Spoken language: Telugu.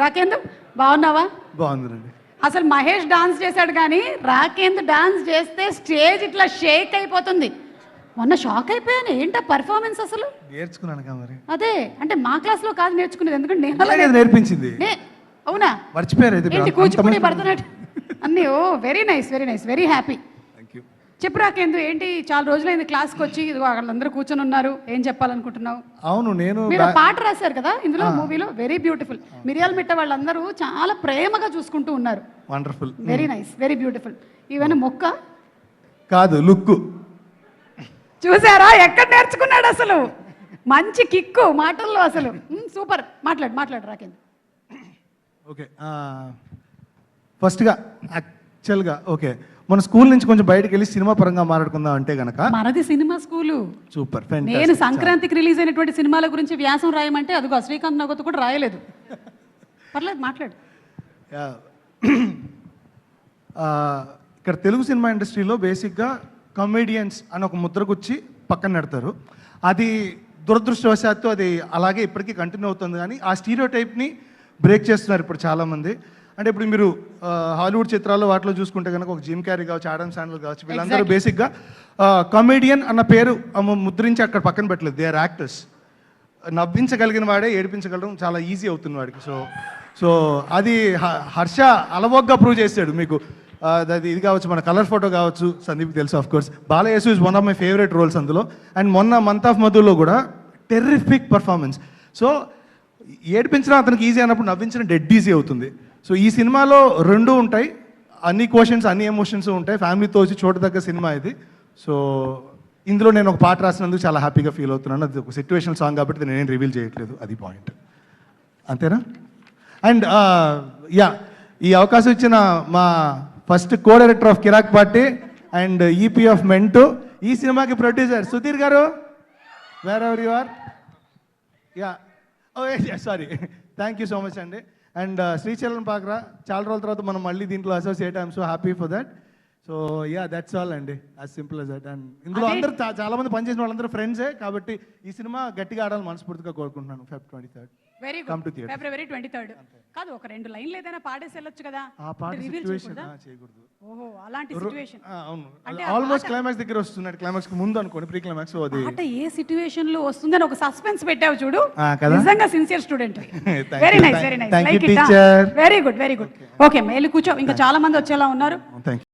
రాకేందు బాగున్నావా? బాగుందండి. అసలు మహేష్ డాన్స్ చేశాడు కానీ రాకేందు డాన్స్ చేస్తే స్టేజ్ ఇట్లా షేక్ అయిపోతుంది. మొన్న షాక్ అయిపోయాను, ఏంటా పర్ఫార్మెన్స్ అసలు? నేర్చుకున్నాను మరి. అదే అంటే మా క్లాస్ లో కాదు నేర్చుకునేది, ఎందుకంటే నేను నేర్పించింది. అవునా? మర్చిపోయారు కూచిపూడి భరతనాట్యం అన్నీ. Oh very nice, very nice, very happy. చెప్పు రాకేందు, ఏంటి చాలా రోజులైంది క్లాస్కి వచ్చి, ఇదిగో వాళ్ళందరూ కూర్చొని ఉన్నారు, ఏం చెప్పాలనుకుంటున్నావు? అవును, మీరు పాట రాశారు కదా ఇందులో, మూవీలో, వెరీ బ్యూటిఫుల్. మిరియాల మిట్ట వాళ్ళందరూ చాలా ప్రేమగా చూసుకుంటూ ఉన్నారు. Wonderful, very nice, very beautiful. Even మొక్క కాదు, లుక్ చూసారా ఎక్కడ నేర్చుకున్నాడు అసలు? మంచి కిక్కు మాటల్లో అసలు. సూపర్. మాట్లాడు రాకేందు. ఓకే, ఫస్ట్గా యాక్చువల్గా ఓకే, మన స్కూల్ నుంచి కొంచెం బయటకు వెళ్ళి సినిమా పరంగా మాట్లాడుకుందాం అంటే గనక, మనది సినిమా స్కూలు. సూపర్. నేను సంక్రాంతికి రిలీజ్ అయినటువంటి సినిమాల గురించి వ్యాసం రాయమంటే అదిగో శ్రీకాంత్ నగత్ కూడా రాయలేదు. పర్లేదు మాట్లాడు. ఇక్కడ తెలుగు సినిమా ఇండస్ట్రీలో బేసిక్గా కమెడియన్స్ అని ఒక ముద్రకొచ్చి పక్కన నెడతారు. అది దురదృష్టవశాత్తు అది అలాగే ఇప్పటికీ కంటిన్యూ అవుతుంది. కానీ ఆ స్టీరియో టైప్ని బ్రేక్ చేస్తున్నారు ఇప్పుడు చాలామంది. అంటే ఇప్పుడు మీరు హాలీవుడ్ చిత్రాల్లో వాటిలో చూసుకుంటే కనుక ఒక జిమ్ క్యారీ కావచ్చు, ఆడమ్ శాండ్లర్ కావచ్చు, వీళ్ళందరూ బేసిక్గా కమెడియన్ అన్న పేరు ముద్రించి అక్కడ పక్కన పెట్టలేదు. They are actors. నవ్వించగలిగిన వాడే ఏడిపించగలడం చాలా ఈజీ అవుతుంది వాడికి. సో అది హర్ష అలవోగ్గా ప్రూవ్ చేశాడు మీకు. అది ఇది కావచ్చు, మన కలర్ ఫోటో కావచ్చు, సందీప్కి తెలుసు ఆఫ్ కోర్స్. బాలయేసు is one of my favourite roles అందులో. అండ్ మొన్న మంత్ ఆఫ్ మధులో కూడా టెర్రిఫిక్ పర్ఫార్మెన్స్. సో ఏడిపించడం అతనికి ఈజీ అన్నప్పుడు నవ్వించడం డెడ్ ఈజీ అవుతుంది. సో ఈ సినిమాలో రెండు ఉంటాయి, అన్ని క్వశ్చన్స్ అన్ని ఎమోషన్స్ ఉంటాయి. ఫ్యామిలీతో వచ్చి చూడదగ్గ సినిమా ఇది. సో ఇందులో నేను ఒక పాట రాసినందుకు చాలా హ్యాపీగా ఫీల్ అవుతున్నాను. అది ఒక సిచ్యువేషన్ సాంగ్ కాబట్టి నేనేం రివీల్ చేయట్లేదు, అది పాయింట్. అంతేనా? అండ్ ఈ అవకాశం ఇచ్చిన మా first co director of Kirrak party and EP of మెంటు, ఈ సినిమాకి producer Sudheer garu, wherever you are. Sorry, thank you so much అండి. అండ్ శ్రీశైలం పాకరా, చాలా రోజుల తర్వాత మనం మళ్ళీ దీంట్లో associate. I'm so happy for that. So that's all అండి, as simple as that. And ఇందులో అందరూ చాలా మంది పనిచేసిన వాళ్ళందరూ ఫ్రెండ్సే కాబట్టి ఈ సినిమా గట్టిగా ఆడాలని మనస్ఫూర్తిగా కోరుకుంటున్నాను. Feb 23rd very good. February 23rd కాదు, ఒక రెండు లైన్లు ఏదైనా పాడేసి వెళ్ళొచ్చు కదా. ఆ పాట సిచ్యువేషన్ చేయకూడదు. ఓహో, అలాంటి సిచ్యువేషన్. అవును, ఆల్మోస్ట్ క్లైమాక్స్ దగ్గర వస్తున్నాడు. క్లైమాక్స్ కి ముందు అనుకోండి, ప్రీ క్లైమాక్స్. అది అంటే ఏ సిచ్యువేషన్ లో వస్తుందని ఒక సస్పెన్స్ పెట్టావు చూడు, నిజంగా sincere student. Very nice, very nice. Like it. Very good, very good. Okay, మేలు కూర్చో, ఇంకా చాలా మంది వచ్చేలా ఉన్నారు.